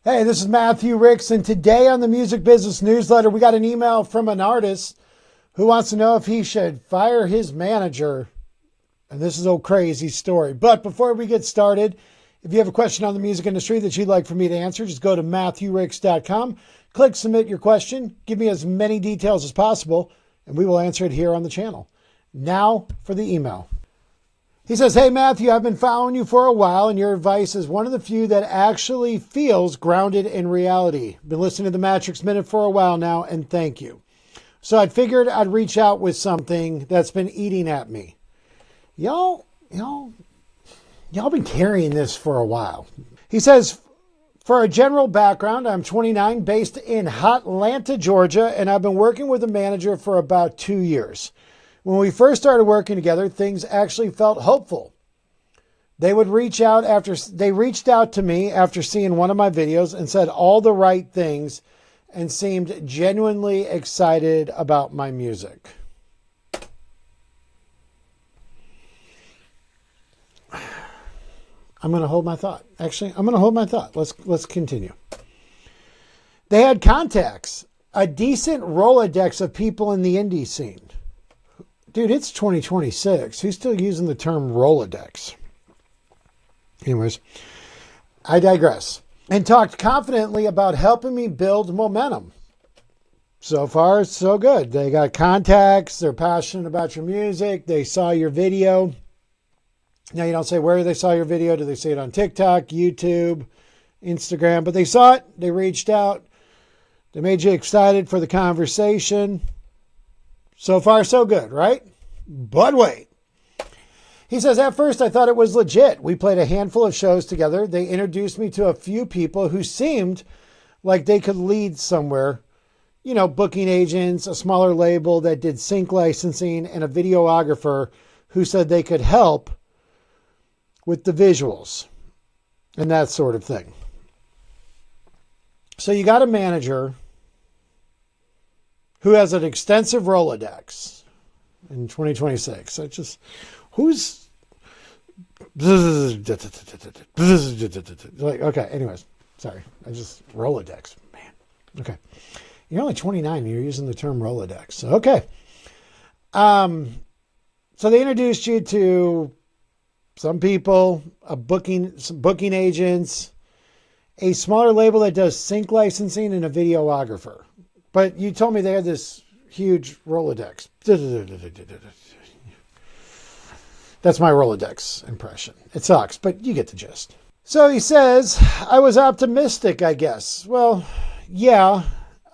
Hey, this is Matthew Ricks, and today on the Music Business Newsletter, we got an email from an artist who wants to know if he should fire his manager. And this is a crazy story. But before we get started, if you have a question on the music industry that you'd like for me to answer, just go to MatthewRicks.com, click submit your question, give me as many details as possible, and we will answer it here on the channel. Now for the email. He says, "Hey, Matthew, I've been following you for a while, and your advice is one of the few that actually feels grounded in reality. Been listening to the Matrix Minute for a while now, and thank you. So I figured I'd reach out with something that's been eating at me." Y'all been carrying this for a while. He says, "For a general background, I'm 29, based in Hotlanta, Georgia, and I've been working with a manager for about 2 years. When we first started working together, things actually felt hopeful. They reached out to me after seeing one of my videos and said all the right things and seemed genuinely excited about my music." I'm going to hold my thought. Actually, I'm going to hold my thought. Let's continue. "They had contacts, a decent Rolodex of people in the indie scene." Dude, it's 2026. Who's still using the term Rolodex? Anyways, I digress. "And talked confidently about helping me build momentum." So far, so good. They got contacts. They're passionate about your music. They saw your video. Now, you don't say where they saw your video. Do they see it on TikTok, YouTube, Instagram? But they saw it. They reached out. They made you excited for the conversation. So far, so good, right? But wait. He says, "At first, I thought it was legit. We played a handful of shows together. They introduced me to a few people who seemed like they could lead somewhere. Booking agents, a smaller label that did sync licensing, and a videographer who said they could help with the visuals and that sort of thing." So you got a manager who has an extensive Rolodex in 2026. Okay, anyways, sorry. Rolodex, man. Okay. You're only 29 and you're using the term Rolodex. So, okay. So they introduced you to some people, some booking agents, a smaller label that does sync licensing, and a videographer. But you told me they had this huge Rolodex. That's my Rolodex impression. It sucks, but you get the gist. So he says, "I was optimistic, I guess." Well, yeah.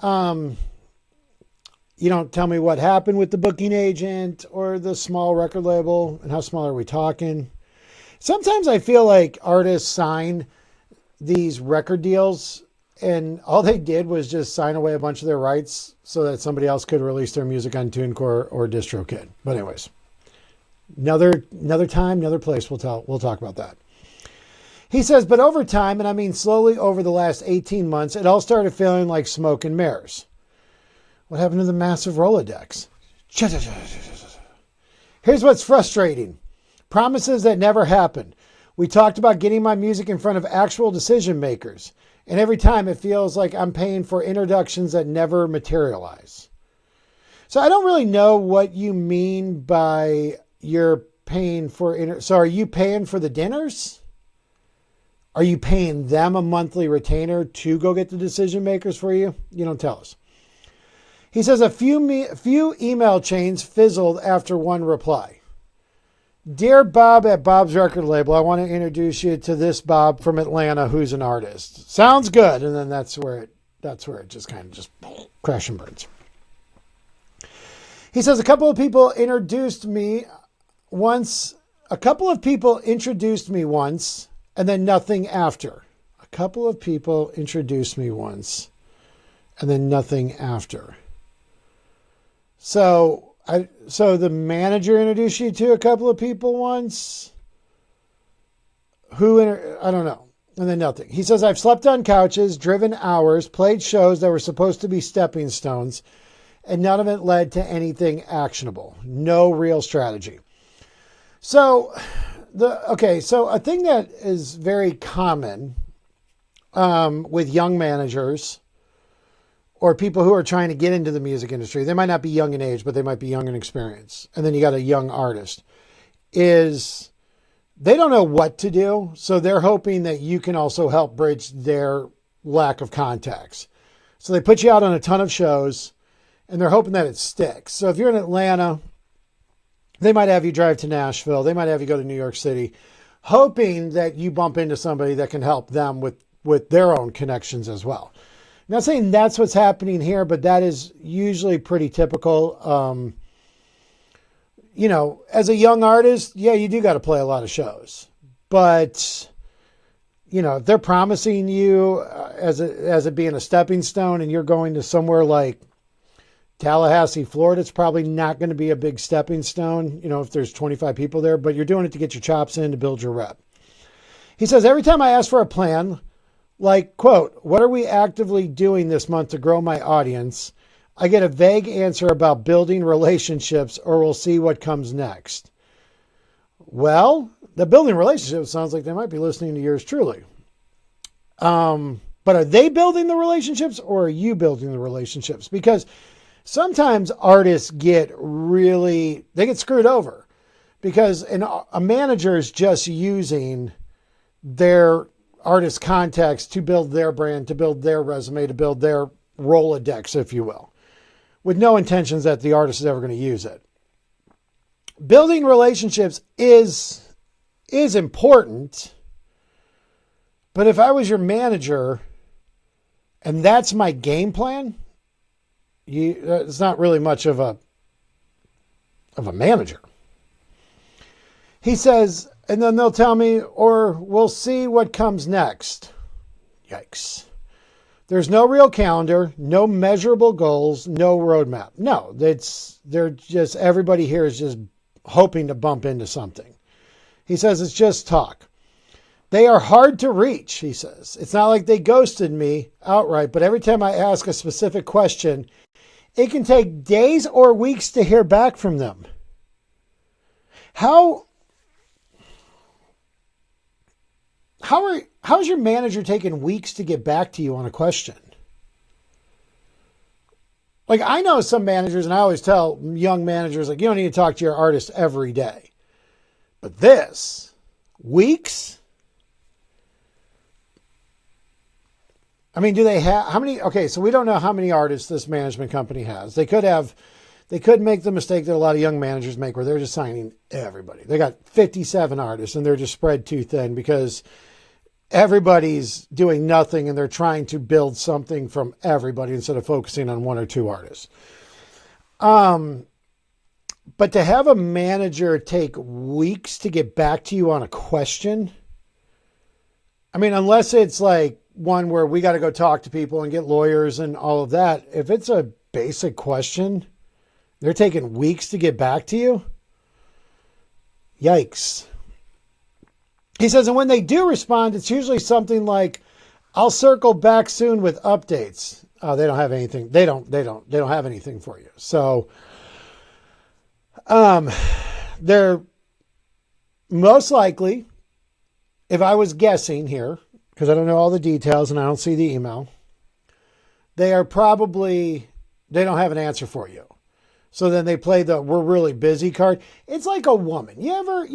You don't tell me what happened with the booking agent or the small record label, and how small are we talking? Sometimes I feel like artists sign these record deals and all they did was just sign away a bunch of their rights so that somebody else could release their music on TuneCore or DistroKid. But anyways, another time, another place, we'll talk about that. He says, "But over time, and I mean slowly over the last 18 months, it all started feeling like smoke and mirrors." What happened to the massive Rolodex? "Here's what's frustrating. Promises that never happened. We talked about getting my music in front of actual decision makers. And every time it feels like I'm paying for introductions that never materialize." So I don't really know what you mean by you're paying for... So are you paying for the dinners? Are you paying them a monthly retainer to go get the decision makers for you? You don't tell us. He says, a few email chains fizzled after one reply. "Dear Bob at Bob's record label, I want to introduce you to this Bob from Atlanta who's an artist." Sounds good. And then that's where it just kind of just crash and burns. He says, a couple of people introduced me once, and then nothing after. A couple of people introduced me once, and then nothing after. So the manager introduced you to a couple of people once? I don't know. And then nothing. He says, "I've slept on couches, driven hours, played shows that were supposed to be stepping stones, and none of it led to anything actionable. No real strategy." So a thing that is very common with young managers or people who are trying to get into the music industry. They might not be young in age, but they might be young in experience. And then you got a young artist. Is they don't know what to do. So they're hoping that you can also help bridge their lack of contacts. So they put you out on a ton of shows and they're hoping that it sticks. So if you're in Atlanta, they might have you drive to Nashville. They might have you go to New York City, hoping that you bump into somebody that can help them with their own connections as well. I'm not saying that's what's happening here, but that is usually pretty typical. As a young artist, yeah, you do got to play a lot of shows. But, if they're promising you as it being a stepping stone and you're going to somewhere like Tallahassee, Florida, it's probably not going to be a big stepping stone, if there's 25 people there, but you're doing it to get your chops in, to build your rep. He says, every time I ask for a plan, like, quote, what are we actively doing this month to grow my audience? I get a vague answer about building relationships or we'll see what comes next. Well, the building relationships sounds like they might be listening to yours truly. But are they building the relationships or are you building the relationships? Because sometimes artists get screwed over because a manager is just using their artist contacts to build their brand, to build their resume, to build their Rolodex, if you will, with no intentions that the artist is ever going to use it. Building relationships is important, but if I was your manager and that's my game plan, it's not really much of a manager. He says, and then they'll tell me, or we'll see what comes next. Yikes. There's no real calendar, no measurable goals, no roadmap. No, everybody here is just hoping to bump into something. He says it's just talk. They are hard to reach, he says. It's not like they ghosted me outright, but every time I ask a specific question, it can take days or weeks to hear back from them. How's your manager taking weeks to get back to you on a question? Like, I know some managers, and I always tell young managers, like, you don't need to talk to your artist every day. But weeks? I mean, do they have, how many, okay, so we don't know how many artists this management company has. They could make the mistake that a lot of young managers make where they're just signing everybody. They got 57 artists and they're just spread too thin because everybody's doing nothing and they're trying to build something from everybody instead of focusing on one or two artists. But to have a manager take weeks to get back to you on a question, I mean, unless it's like one where we got to go talk to people and get lawyers and all of that, if it's a basic question, they're taking weeks to get back to you. Yikes. He says, and when they do respond, it's usually something like, I'll circle back soon with updates. Oh, they don't have anything. They don't have anything for you. So, they're most likely, if I was guessing here, because I don't know all the details and I don't see the email, they don't have an answer for you. So then they play the we're really busy card. It's like a woman. You ever,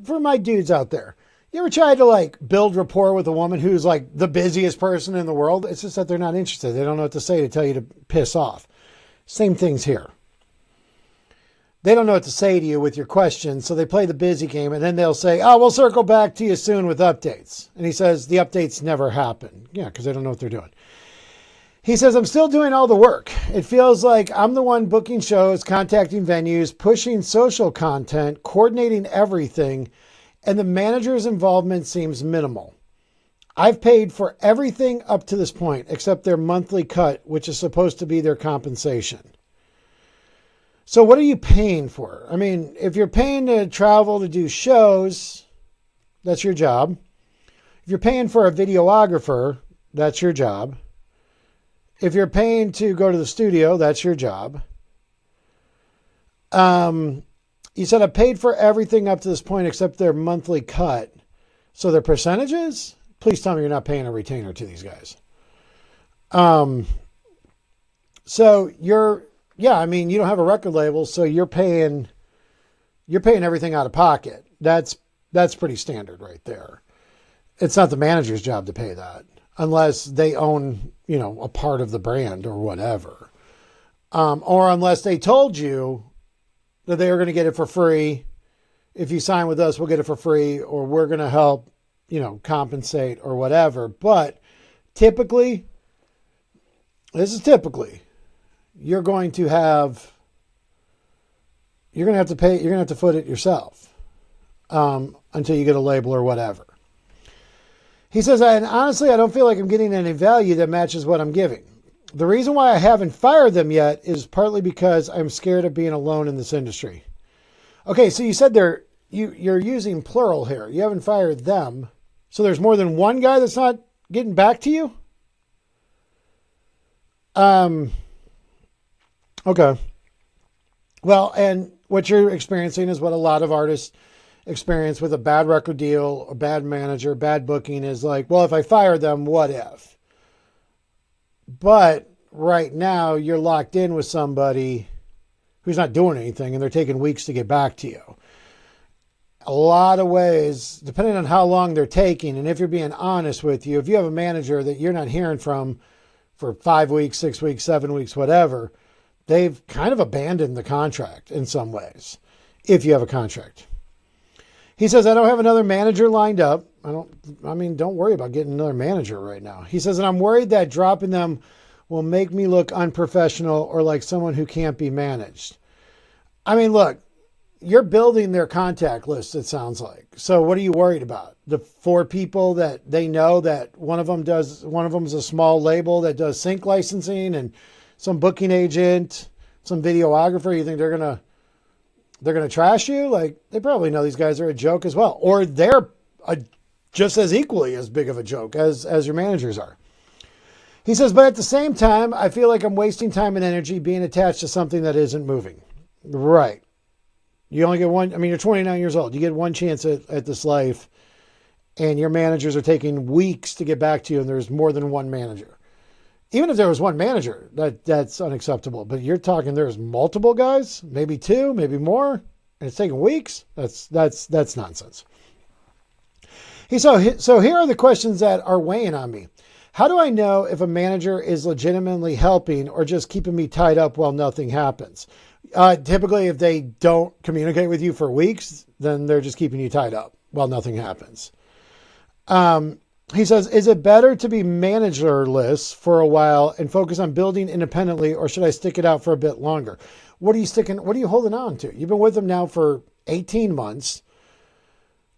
for my dudes out there, you ever try to like build rapport with a woman who's like the busiest person in the world? It's just that they're not interested. They don't know what to say to tell you to piss off. Same things here. They don't know what to say to you with your questions, so they play the busy game, and then they'll say, oh, we'll circle back to you soon with updates. And he says the updates never happen. Yeah, because they don't know what they're doing. He says, I'm still doing all the work. It feels like I'm the one booking shows, contacting venues, pushing social content, coordinating everything, and the manager's involvement seems minimal. I've paid for everything up to this point, except their monthly cut, which is supposed to be their compensation. So what are you paying for? I mean, if you're paying to travel to do shows, that's your job. If you're paying for a videographer, that's your job. If you're paying to go to the studio, that's your job. You said I paid for everything up to this point except their monthly cut. So their percentages? Please tell me you're not paying a retainer to these guys. So I mean, you don't have a record label, so you're paying everything out of pocket. That's pretty standard right there. It's not the manager's job to pay that unless they own, a part of the brand or whatever. Or unless they told you that they were going to get it for free. If you sign with us, we'll get it for free, or we're going to help, compensate or whatever. But typically, you're going to have to pay, you're going to have to foot it yourself until you get a label or whatever. He says, and honestly, I don't feel like I'm getting any value that matches what I'm giving. The reason why I haven't fired them yet is partly because I'm scared of being alone in this industry. Okay, so you said you're using plural here. You haven't fired them. So there's more than one guy that's not getting back to you? Okay. Well, and what you're experiencing is what a lot of artists experience with a bad record deal, a bad manager, bad booking is like, well, if I fire them, what if? But right now you're locked in with somebody who's not doing anything and they're taking weeks to get back to you. A lot of ways, depending on how long they're taking, and if you're being honest with you, if you have a manager that you're not hearing from for 5 weeks, 6 weeks, 7 weeks, whatever, they've kind of abandoned the contract in some ways, if you have a contract. He says, I don't have another manager lined up. Don't worry about getting another manager right now. He says, and I'm worried that dropping them will make me look unprofessional or like someone who can't be managed. I mean, look, you're building their contact list, it sounds like. So what are you worried about? The 4 people that they know that one of them's a small label that does sync licensing and some booking agent, some videographer. You think they're going to trash you? Like, they probably know these guys are a joke as well. Or they're just as equally as big of a joke as your managers are. He says, but at the same time, I feel like I'm wasting time and energy being attached to something that isn't moving. Right. You only get one. You're 29 years old. You get one chance at this life, and your managers are taking weeks to get back to you, and there's more than one manager. Even if there was one manager, that's unacceptable. But you're talking there's multiple guys, maybe 2, maybe more, and it's taking weeks. That's nonsense. So here are the questions that are weighing on me. How do I know if a manager is legitimately helping or just keeping me tied up while nothing happens? Typically, if they don't communicate with you for weeks, then they're just keeping you tied up while nothing happens. He says, is it better to be managerless for a while and focus on building independently, or should I stick it out for a bit longer? What are you holding on to? You've been with them now for 18 months.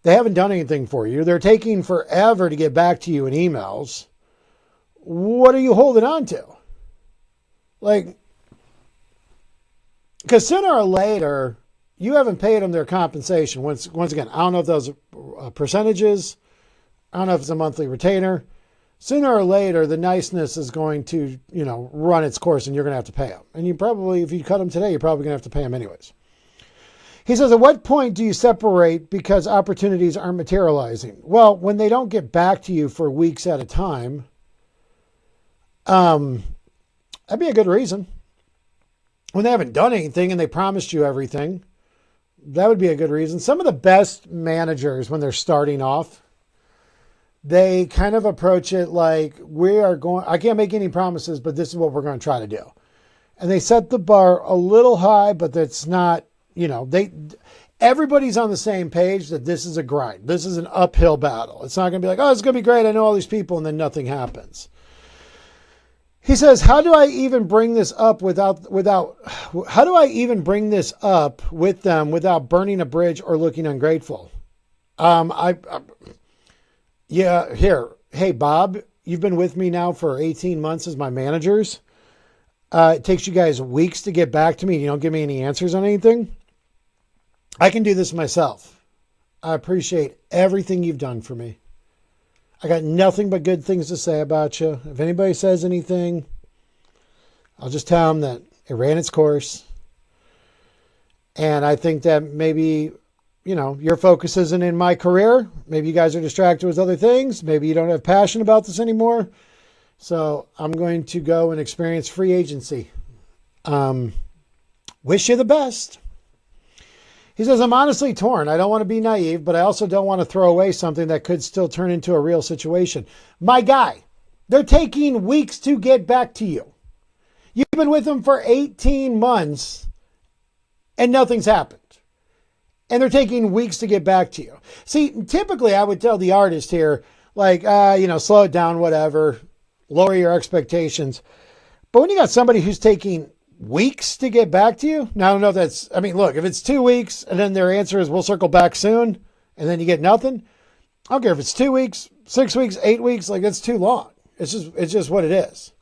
They haven't done anything for you. They're taking forever to get back to you in emails. What are you holding on to? Because sooner or later, you haven't paid them their compensation. Once again, I don't know if those are percentages. I don't know if it's a monthly retainer. Sooner or later, the niceness is going to, run its course and you're going to have to pay them. And if you cut them today, you're probably going to have to pay them anyways. He says, at what point do you separate because opportunities aren't materializing? Well, when they don't get back to you for weeks at a time, that'd be a good reason. When they haven't done anything and they promised you everything, that would be a good reason. Some of the best managers, when they're starting off, they kind of approach it like, I can't make any promises, but this is what we're going to try to do. And they set the bar a little high, but that's not, everybody's on the same page that this is a grind. This is an uphill battle. It's not going to be like, oh, it's going to be great. I know all these people, and then nothing happens. He says, how do I even bring this up with them without burning a bridge or looking ungrateful? Hey, Bob, you've been with me now for 18 months as my managers. It takes you guys weeks to get back to me. You don't give me any answers on anything. I can do this myself. I appreciate everything you've done for me. I got nothing but good things to say about you. If anybody says anything, I'll just tell them that it ran its course. And I think that maybe, your focus isn't in my career. Maybe you guys are distracted with other things. Maybe you don't have passion about this anymore. So I'm going to go and experience free agency. Wish you the best. He says, I'm honestly torn. I don't want to be naive, but I also don't want to throw away something that could still turn into a real situation. My guy, they're taking weeks to get back to you. You've been with them for 18 months and nothing's happened. And they're taking weeks to get back to you. See, typically I would tell the artist here, like, slow it down, whatever, lower your expectations. But when you got somebody who's taking weeks to get back to you, now I don't know if look, if it's 2 weeks and then their answer is we'll circle back soon and then you get nothing, I don't care if it's 2 weeks, 6 weeks, 8 weeks, like that's too long. It's just what it is.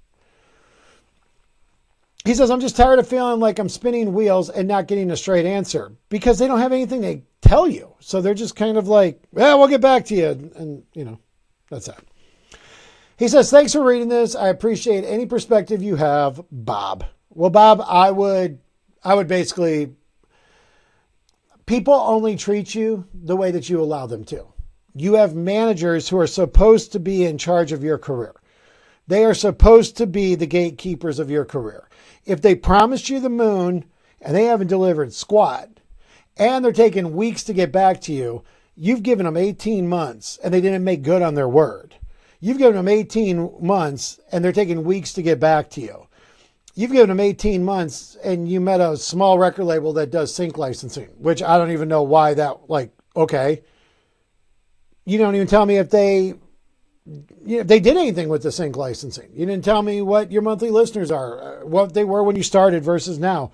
He says, I'm just tired of feeling like I'm spinning wheels and not getting a straight answer because they don't have anything to tell you. So they're just kind of like, well, we'll get back to you. And that's that. He says, thanks for reading this. I appreciate any perspective you have, Bob. Well, Bob, I would basically, people only treat you the way that you allow them to. You have managers who are supposed to be in charge of your career. They are supposed to be the gatekeepers of your career. If they promised you the moon and they haven't delivered squat and they're taking weeks to get back to you, you've given them 18 months and they didn't make good on their word. You've given them 18 months and they're taking weeks to get back to you. You've given them 18 months and you met a small record label that does sync licensing, which I don't even know why that, okay. You don't even tell me if they did anything with the sync licensing. You didn't tell me what your monthly listeners are, what they were when you started versus now.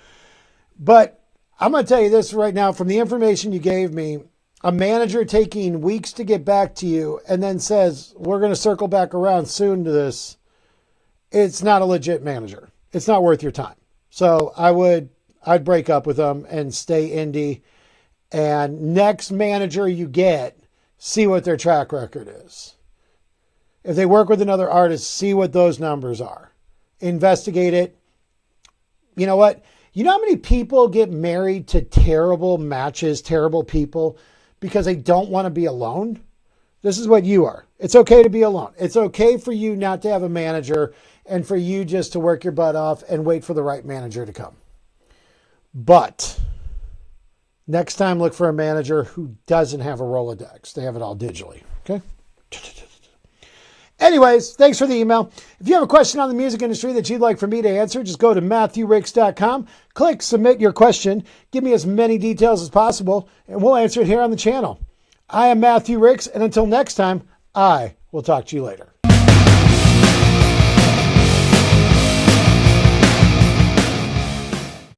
But I'm going to tell you this right now, from the information you gave me, a manager taking weeks to get back to you and then says, we're going to circle back around soon to this. It's not a legit manager. It's not worth your time. So I'd break up with them and stay indie. And next manager you get, see what their track record is. If they work with another artist, see what those numbers are. Investigate it. You know what? You know how many people get married to terrible matches, terrible people, because they don't want to be alone? This is what you are. It's okay to be alone. It's okay for you not to have a manager and for you just to work your butt off and wait for the right manager to come. But next time, look for a manager who doesn't have a Rolodex. They have it all digitally. Okay? Anyways, thanks for the email. If you have a question on the music industry that you'd like for me to answer, just go to MatthewRicks.com, click submit your question, give me as many details as possible, and we'll answer it here on the channel. I am Matthew Ricks, and until next time, I will talk to you later.